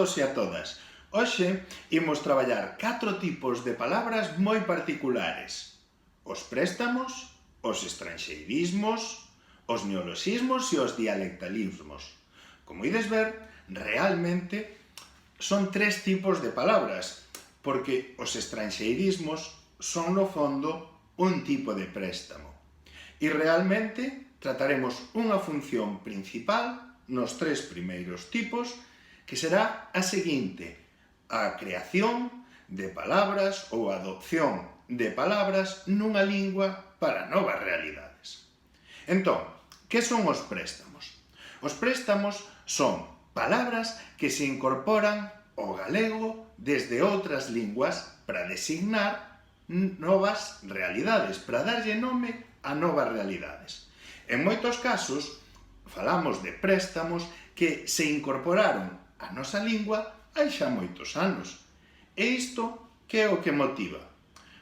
todos e a todas. Hoxe imos traballar 4 tipos de palabras moi particulares. Os préstamos, os estranxeirismos, os neoloxismos e os dialectalismos. Como ides ver, realmente son 3 tipos de palabras, porque os estranxeirismos son no fondo un tipo de préstamo. E realmente trataremos unha función principal nos 3 primeiros tipos, que será a seguinte: a creación de palabras ou a adopción de palabras nunha lingua para novas realidades. Entón, que son os préstamos? Os préstamos son palabras que se incorporan ao galego desde outras linguas para designar novas realidades, para darlle nome a novas realidades. En moitos casos, falamos de préstamos que se incorporaron á nosa lingua hai xa moitos anos. E isto, que é o que motiva?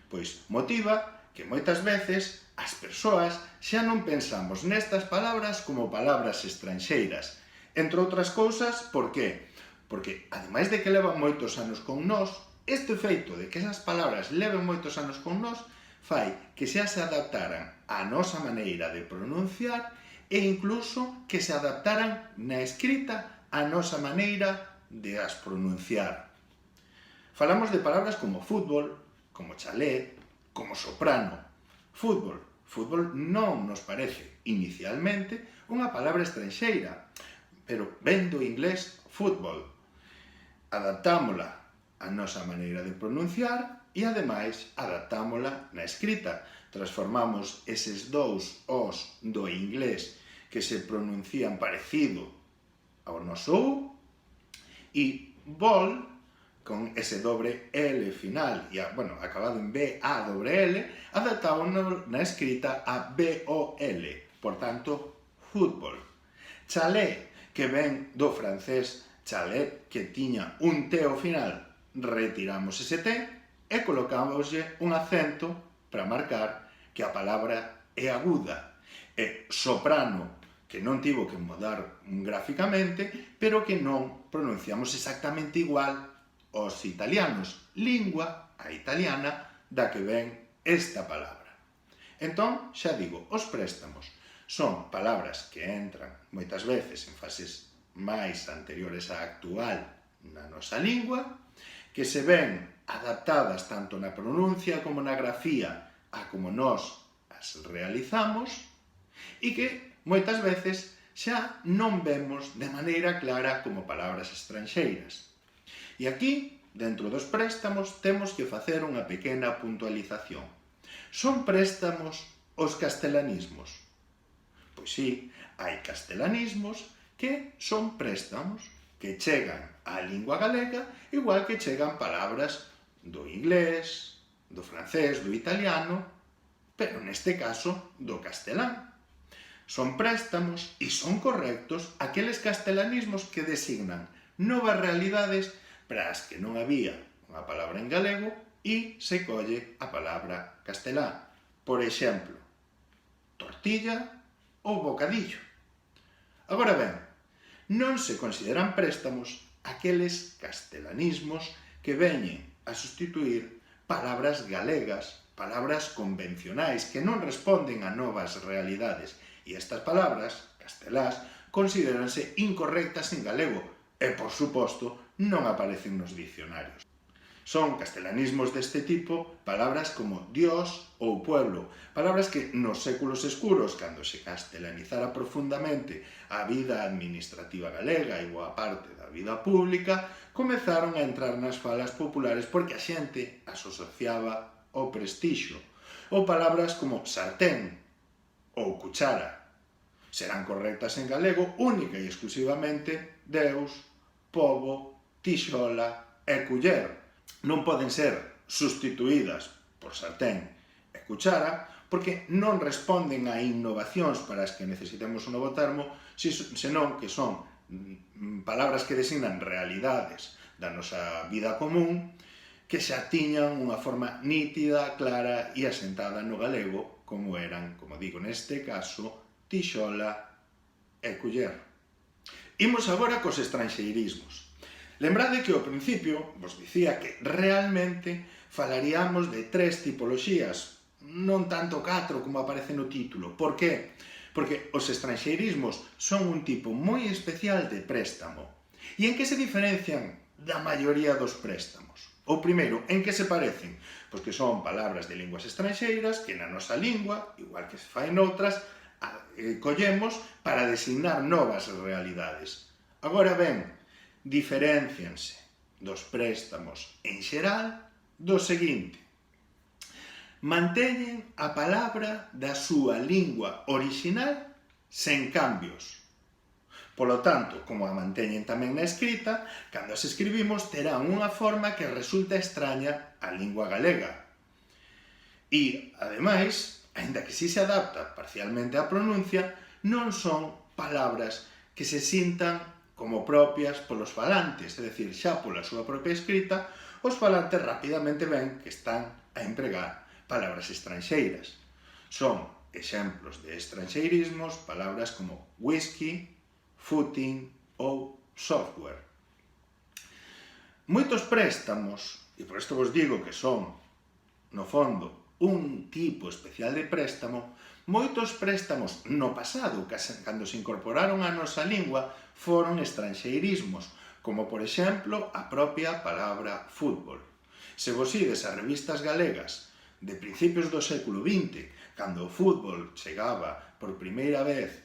Pois motiva que moitas veces as persoas xa non pensamos nestas palabras como palabras estranxeiras. Entre outras cousas, por qué? Porque, ademais de que levan moitos anos con nós, este feito de que esas palabras leven moitos anos con nós fai que xa se adaptaran á nosa maneira de pronunciar e incluso que se adaptaran na escrita á nosa maneira de as pronunciar. Falamos de palabras como fútbol, como chalé, como soprano. Fútbol. Fútbol non nos parece inicialmente unha palabra estranxeira, pero ven do inglés fútbol. Adaptámola á nosa maneira de pronunciar e, ademais, adaptámola na escrita. Transformamos eses dous os do inglés que se pronuncian parecido ao noso U e ball, con ese dobre L final e, acabado en B-A-L, adaptámonos na escrita a B-O-L, por tanto, fútbol. Chalé, que ven do francés chalet, que tiña un T ao final, retiramos ese T e colocámoslle un acento para marcar que a palabra é aguda. E soprano, que non tivo que mudar gráficamente, pero que non pronunciamos exactamente igual aos italianos, lingua a italiana da que ven esta palabra. Entón, xa digo, os préstamos son palabras que entran moitas veces en fases máis anteriores á actual na nosa lingua, que se ven adaptadas tanto na pronuncia como na grafía a como nós as realizamos e que moitas veces xa non vemos de maneira clara como palabras estranxeiras. E aquí, dentro dos préstamos, temos que facer unha pequena puntualización. Son préstamos os castelanismos? Pois sí, hai castelanismos que son préstamos que chegan á lingua galega igual que chegan palabras do inglés, do francés, do italiano, pero neste caso do castelán. Son préstamos e son correctos aqueles castelanismos que designan novas realidades para as que non había unha palabra en galego e se colle a palabra castelán. Por exemplo, tortilla ou bocadillo. Agora ben, non se consideran préstamos aqueles castelanismos que veñen a sustituir palabras galegas, palabras convencionais que non responden a novas realidades. E estas palabras, castelás, considéranse incorrectas en galego e, por suposto, non aparecen nos dicionarios. Son castelanismos deste tipo palabras como Dios ou pueblo, palabras que nos séculos escuros, cando se castelanizara profundamente a vida administrativa galega e boa parte da vida pública, comezaron a entrar nas falas populares porque a xente as asociaba ao prestixio, ou palabras como sartén ou cuchara. Serán correctas en galego única e exclusivamente Deus, pobo, tixola e culler. Non poden ser sustituídas por sartén e cuchara porque non responden a innovacións para as que necesitemos un novo termo, senón que son palabras que designan realidades da nosa vida común que xa tiñan unha forma nítida, clara e asentada no galego, como eran, como digo neste caso, tixola e culler. Imos agora cos estranxeirismos. Lembrade que ao principio vos dicía que realmente falaríamos de 3 tipoloxías, non tanto 4 como aparece no título. Por qué? Porque os estranxeirismos son un tipo moi especial de préstamo. E en que se diferencian da maioría dos préstamos? O primeiro, en que se parecen? Pois que son palabras de linguas estranxeiras que na nosa lingua, igual que se fai noutras, collemos para designar novas realidades. Agora ben, diferéncianse dos préstamos en xeral do seguinte: manteñen a palabra da súa lingua orixinal sen cambios. Polo tanto, como a manteñen tamén na escrita, cando as escribimos terán unha forma que resulta extraña á lingua galega. E, ademais, aínda que si se adapta parcialmente á pronuncia, non son palabras que se sintan como propias polos falantes, é dicir, xa pola súa propia escrita, os falantes rapidamente ven que están a empregar palabras estranxeiras. Son exemplos de estranxeirismos palabras como whisky, footing ou software. Moitos préstamos, e por isto vos digo que son, no fondo, un tipo especial de préstamo, moitos préstamos no pasado, cando se incorporaron á nosa lingua, foron estranxeirismos, como, por exemplo, a propia palabra fútbol. Se vos ides a revistas galegas de principios do século XX, cando o fútbol chegaba por primeira vez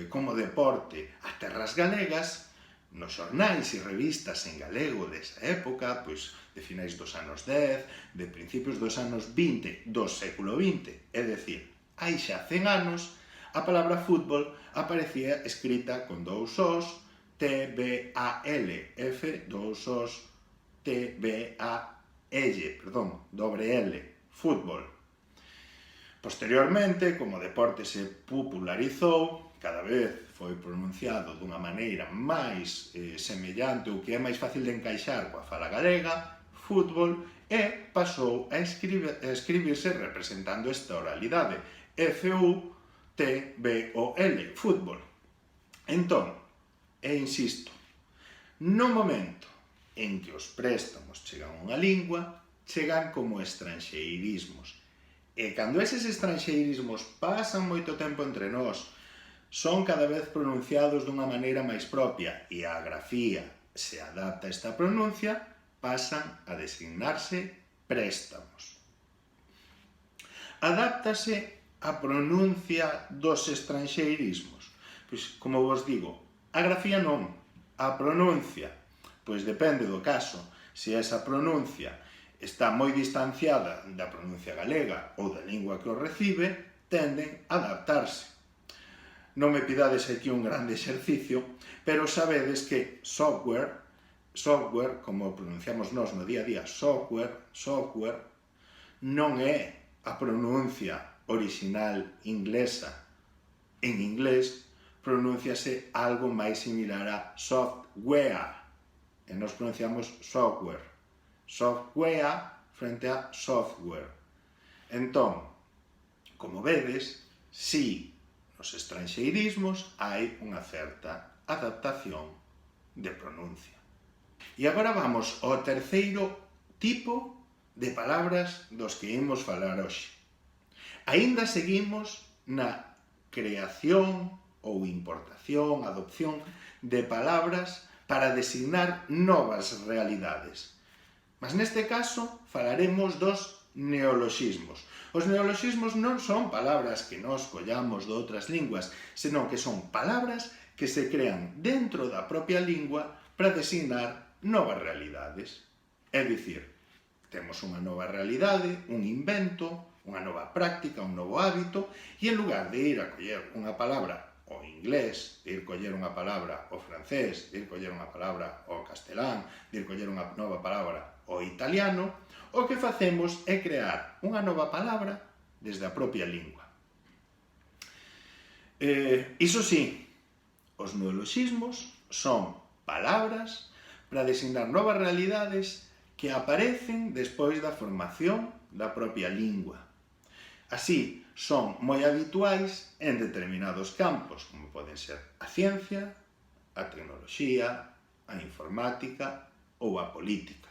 como deporte a terras galegas, nos xornais e revistas en galego desa época, pois de finais dos anos 10, de principios dos anos 20 do século XX, é dicir, hai xa 100 anos, a palabra fútbol aparecía escrita con dous os, T-B-A-L, F, dous os, T-B-A-L, dobre L, fútbol. Posteriormente, como o deporte se popularizou, cada vez foi pronunciado dunha maneira máis semellante ou que é máis fácil de encaixar coa fala galega, fútbol, e pasou a escribirse representando esta oralidade, F-U-T-B-O-L, fútbol. Entón, e insisto, no momento en que os préstamos chegan a unha lingua, chegan como estranxeirismos. E cando eses estranxeirismos pasan moito tempo entre nós, son cada vez pronunciados dunha maneira máis propia e a grafía se adapta a esta pronuncia, pasan a designarse préstamos. Adáptase a pronuncia dos estranxeirismos? Pois, como vos digo, a grafía non, a pronuncia, pois depende do caso. Se esa pronuncia está moi distanciada da pronuncia galega ou da lingua que o recibe, tenden a adaptarse. Non me pidades aquí un grande exercicio, pero sabedes que software, como pronunciamos nós no día a día, software, non é a pronuncia orixinal inglesa. En inglés pronúnciase algo máis similar a software, e nós pronunciamos software. Software frente a software. Entón, como vedes, si nos estranxeirismos hai unha certa adaptación de pronuncia. E agora vamos ao terceiro tipo de palabras dos que imos falar hoxe. Aínda seguimos na creación ou importación, adopción de palabras para designar novas realidades. Mas neste caso falaremos dos neoloxismos. Os neoloxismos non son palabras que nós collamos de outras linguas, senón que son palabras que se crean dentro da propia lingua para designar novas realidades. É dicir, temos unha nova realidade, un invento, unha nova práctica, un novo hábito, e en lugar de ir a coller unha palabra ao inglés, de ir coller unha palabra ao francés, de ir coller unha palabra ao castelán, de ir coller unha nova palabra ao italiano, o que facemos é crear unha nova palabra desde a propia lingua. Iso sí, os neoloxismos son palabras para designar novas realidades que aparecen despois da formación da propia lingua. Así, son moi habituais en determinados campos, como poden ser a ciencia, a tecnoloxía, a informática, ou a política.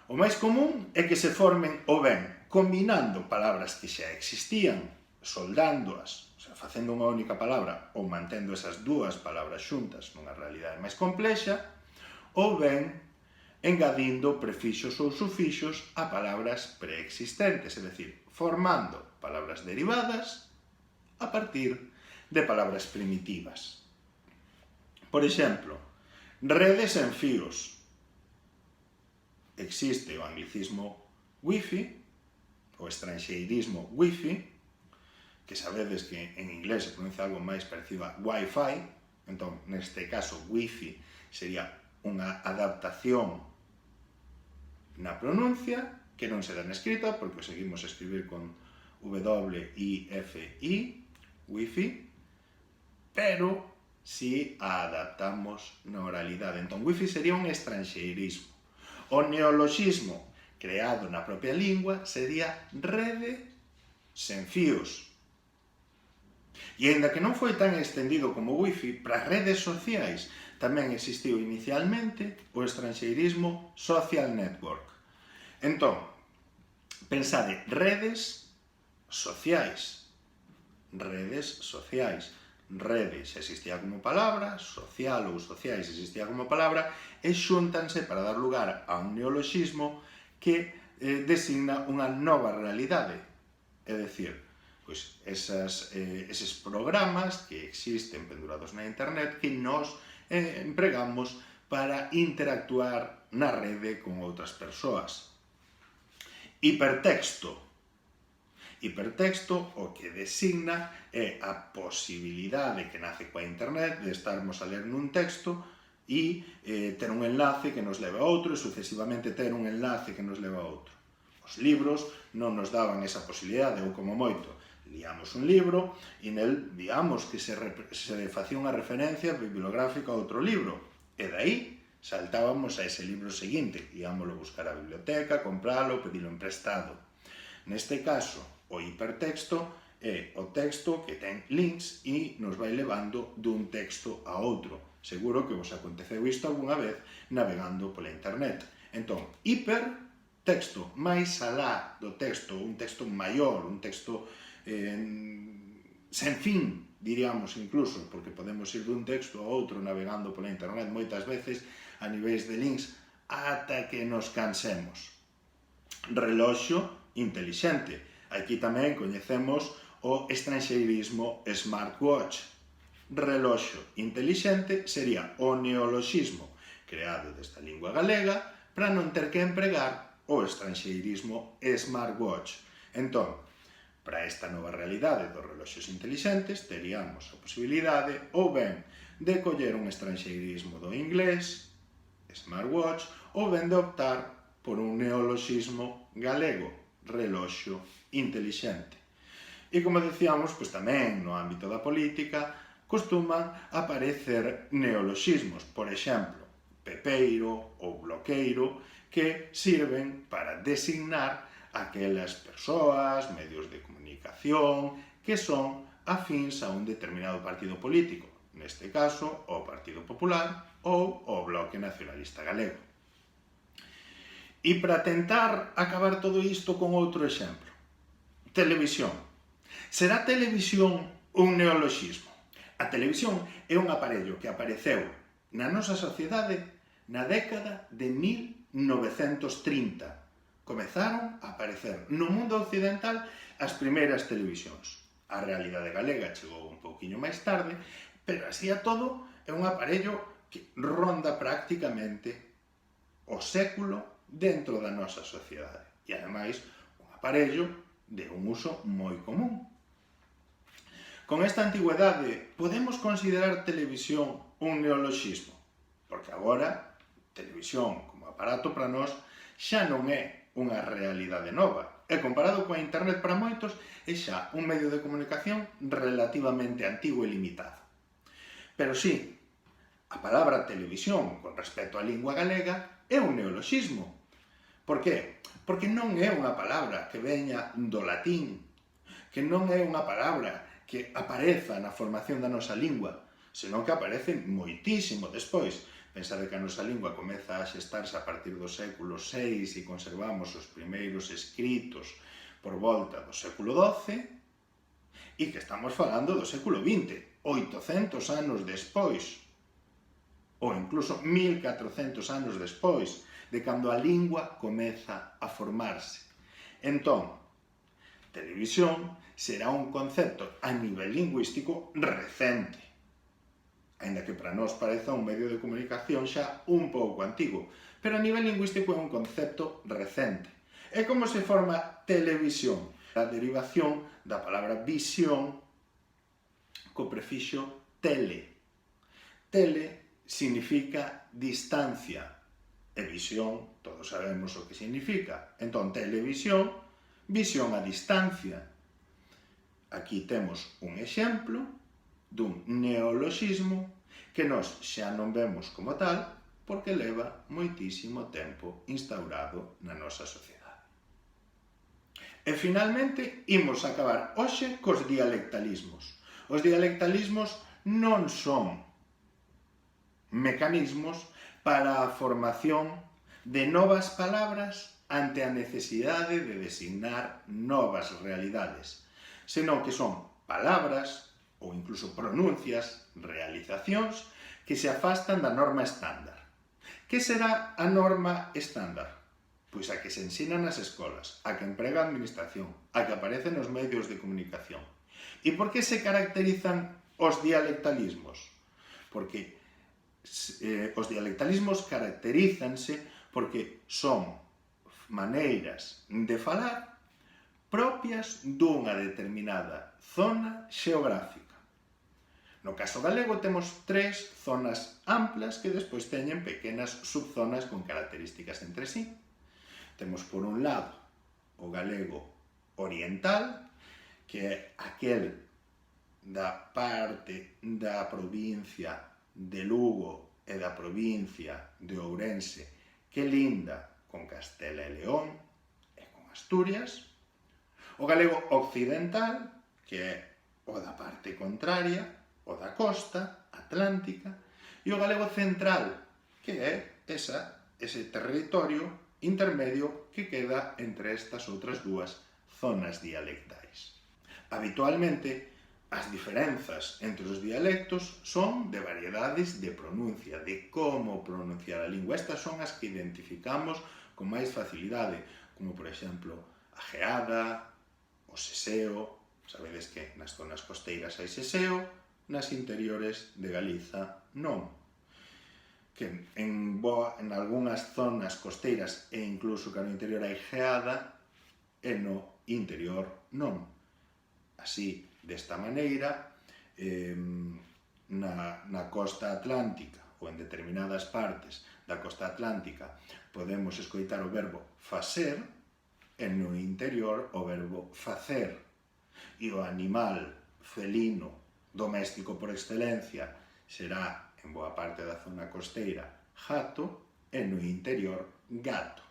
O máis común é que se formen ou ben combinando palabras que xa existían, soldándoas, o sea, facendo unha única palabra ou mantendo esas dúas palabras xuntas nunha realidade máis complexa, ou ben engadindo prefixos ou sufixos a palabras preexistentes, é dicir, formando palabras derivadas a partir de palabras primitivas. Por exemplo, redes en fíos. Existe o anglicismo wifi, o estranxeirismo wifi, que sabedes que en inglés se pronuncia algo máis parecido a Wi-Fi, entón, neste caso, wifi sería unha adaptación na pronuncia, que non se dá na escrita, porque o seguimos a escribir con W-I-F-I, wifi, pero si a adaptamos na oralidade. Entón, wifi sería un estranxeirismo. O neoloxismo creado na propia lingua sería rede sen fíos. E aínda que non foi tan extendido como o wifi, para as redes sociais tamén existiu inicialmente o estranxeirismo social network. Entón, pensade, redes sociais. Redes sociais. Rede xa existía como palabra, social ou sociais existía como palabra, e xúntanse para dar lugar a un neoloxismo que designa unha nova realidade. É dicir, pois eses programas que existen pendurados na internet que nós empregamos para interactuar na rede con outras persoas. Hipertexto. Hipertexto o que designa é a posibilidade que nace coa internet de estarmos a ler nun texto e ter un enlace que nos leva a outro e sucesivamente ter un enlace que nos leva a outro. Os libros non nos daban esa posibilidade, ou como moito, liamos un libro e nel víamos que se facía unha referencia bibliográfica a outro libro e dai saltábamos a ese libro seguinte, íamoslo buscar á biblioteca, compralo, pedilo emprestado. Neste caso, o hipertexto é o texto que ten links e nos vai levando dun texto a outro. Seguro que vos aconteceu isto algunha vez navegando pola internet. Entón, hipertexto, máis alá do texto, un texto maior, un texto sen fin, diríamos incluso, porque podemos ir dun texto a outro navegando pola internet moitas veces a niveis de links ata que nos cansemos. Reloxo intelixente. Aquí tamén coñecemos o estranxeirismo smartwatch. Reloxo intelixente sería o neoloxismo creado desta lingua galega para non ter que empregar o estranxeirismo smartwatch. Entón, para esta nova realidade dos reloxos intelixentes teríamos a posibilidade ou ben de coller un estranxeirismo do inglés, smartwatch, ou ben de optar por un neoloxismo galego, reloxo intelixente. E como decíamos, pois tamén no ámbito da política costuman aparecer neoloxismos, por exemplo, pepeiro ou bloqueiro, que sirven para designar aquelas persoas, medios de comunicación, que son afíns a un determinado partido político, neste caso, o Partido Popular ou o Bloque Nacionalista Galego. E para tentar acabar todo isto con outro exemplo. Televisión. Será televisión un neoloxismo? A televisión é un aparello que apareceu na nosa sociedade na década de 1930. Comezaron a aparecer no mundo occidental as primeiras televisións. A realidade galega chegou un pouquiño máis tarde, pero así a todo é un aparello que ronda prácticamente o século dentro da nosa sociedade. E, ademais, un aparello de un uso moi común. Con esta antigüedade, podemos considerar televisión un neoloxismo? Porque agora, televisión como aparato para nós xa non é unha realidade nova. E comparado coa internet para moitos, é xa un medio de comunicación relativamente antigo e limitado. Pero sí, a palabra televisión con respecto á lingua galega é un neoloxismo. Por qué? Porque non é unha palabra que veña do latín, que non é unha palabra que apareza na formación da nosa lingua, senón que aparece moitísimo despois. Pensade que a nosa lingua comeza a xestarse a partir do século VI e conservamos os primeiros escritos por volta do século XII e que estamos falando do século XX, 800 anos despois, ou incluso 1400 anos despois, de cando a lingua comeza a formarse. Entón, televisión será un concepto a nivel lingüístico recente, aínda que para nós pareza un medio de comunicación xa un pouco antigo, pero a nivel lingüístico é un concepto recente. E como se forma televisión? A derivación da palabra visión co prefixo tele. Tele significa distancia, e visión, todos sabemos o que significa. Entón, televisión, visión a distancia. Aquí temos un exemplo dun neoloxismo que nós xa non vemos como tal porque leva moitísimo tempo instaurado na nosa sociedade. E finalmente, imos acabar hoxe cos dialectalismos. Os dialectalismos non son mecanismos para a formación de novas palabras ante a necesidade de designar novas realidades, senón que son palabras ou incluso pronuncias, realizacións, que se afastan da norma estándar. Que será a norma estándar? Pois a que se ensina nas escolas, a que emprega a administración, a que aparece nos medios de comunicación. E por que se caracterizan os dialectalismos? Porque os dialectalismos caracterízanse porque son maneiras de falar propias dunha determinada zona xeográfica. No caso galego temos 3 zonas amplas que despois teñen pequenas subzonas con características entre sí. Temos por un lado o galego oriental, que é aquel da parte da provincia de Lugo e da provincia de Ourense que linda con Castela e León e con Asturias. O galego occidental, que é o da parte contraria, o da costa atlántica, e o galego central, que é ese territorio intermedio que queda entre estas outras dúas zonas dialectais. Habitualmente, as diferenzas entre os dialectos son de variedades de pronuncia, de como pronunciar a lingua. Estas son as que identificamos con máis facilidade, como por exemplo a geada, o seseo. Sabedes que nas zonas costeiras hai seseo, nas interiores de Galiza non. Que en algunhas zonas costeiras e incluso que no interior hai geada e no interior non. Así, desta maneira, na costa atlántica ou en determinadas partes da costa atlántica podemos escoitar o verbo facer e no interior o verbo facer. E o animal felino doméstico por excelencia será, en boa parte da zona costeira, gato e no interior, gato.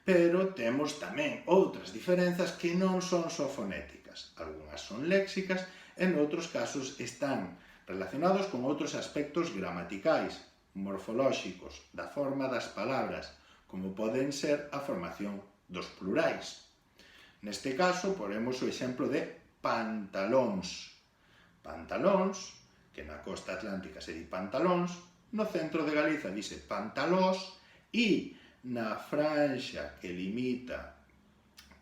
Pero temos tamén outras diferenzas que non son só fonéticas. Algunhas son léxicas e noutros casos están relacionados con outros aspectos gramaticais, morfolóxicos, da forma das palabras, como poden ser a formación dos plurais. Neste caso, poremos o exemplo de pantalóns. Pantalóns, que na costa atlántica se di pantalóns, no centro de Galiza dice pantalós e na franxa que limita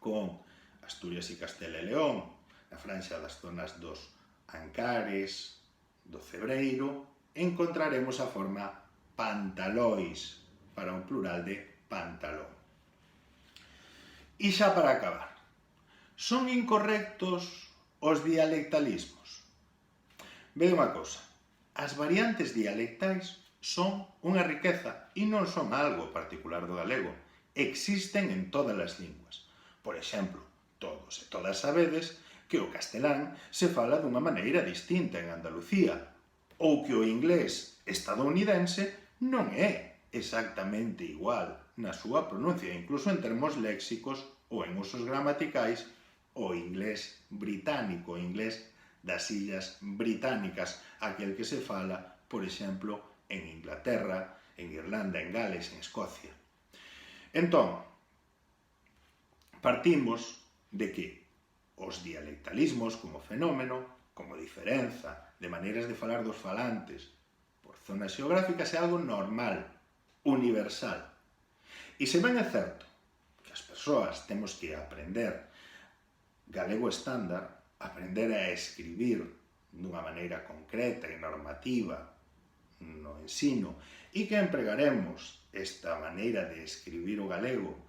con Asturias e Castela e León, na franxa das zonas dos Ancares, do Cebreiro, encontraremos a forma pantalois para un plural de pantalón. E xa para acabar, son incorrectos os dialectalismos? Vede unha cousa, as variantes dialectais son unha riqueza e non son algo particular do galego. Existen en todas as linguas. Por exemplo, todos e todas sabedes que o castelán se fala dunha maneira distinta en Andalucía, ou que o inglés estadounidense non é exactamente igual na súa pronuncia, incluso en termos léxicos ou en usos gramaticais, o inglés británico, o inglés das Illas Británicas, aquel que se fala, por exemplo, en Inglaterra, en Irlanda, en Gales, en Escocia. Entón, partimos de que os dialectalismos como fenómeno, como diferenza de maneiras de falar dos falantes por zonas xeográficas é algo normal, universal. E se ben é certo que as persoas temos que aprender galego estándar, aprender a escribir dunha maneira concreta e normativa no ensino, e que empregaremos esta maneira de escribir o galego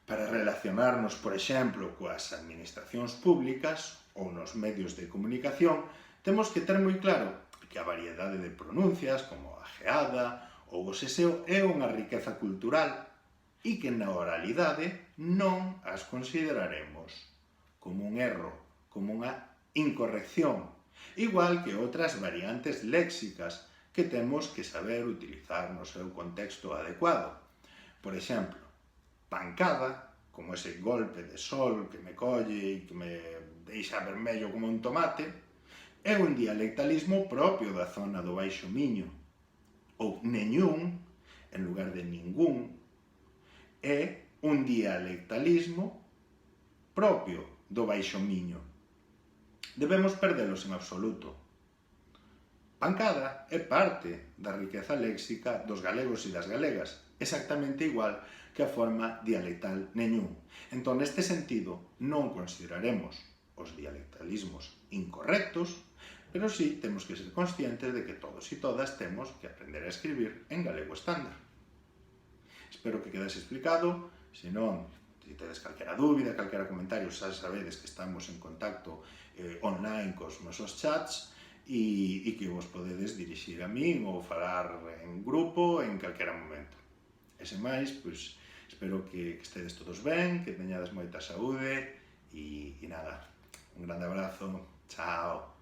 para relacionarnos, por exemplo, coas administracións públicas ou nos medios de comunicación, temos que ter moi claro que a variedade de pronuncias, como a geada ou o seseo, é unha riqueza cultural e que na oralidade non as consideraremos como un erro, como unha incorrección, igual que outras variantes léxicas que temos que saber utilizar no seu contexto adecuado. Por exemplo, pancada, como ese golpe de sol que me colle e que me deixa vermello como un tomate, é un dialectalismo propio da zona do Baixo Miño. Ou neñún, en lugar de ningún, é un dialectalismo propio do Baixo Miño. Debemos perdelos en absoluto. Pancada é parte da riqueza léxica dos galegos e das galegas, exactamente igual que a forma dialectal neñún. Entón, neste sentido, non consideraremos os dialectalismos incorrectos, pero sí temos que ser conscientes de que todos e todas temos que aprender a escribir en galego estándar. Espero que quedase explicado. Se non, se tedes calquera dúbida, calquera comentario, xa sabedes que estamos en contacto online cos nosos chats e que vos podedes dirixir a min ou falar en grupo en calquera momento. E sen máis, pois, espero que estedes todos ben, que teñades moita saúde e nada, un grande abrazo, chao.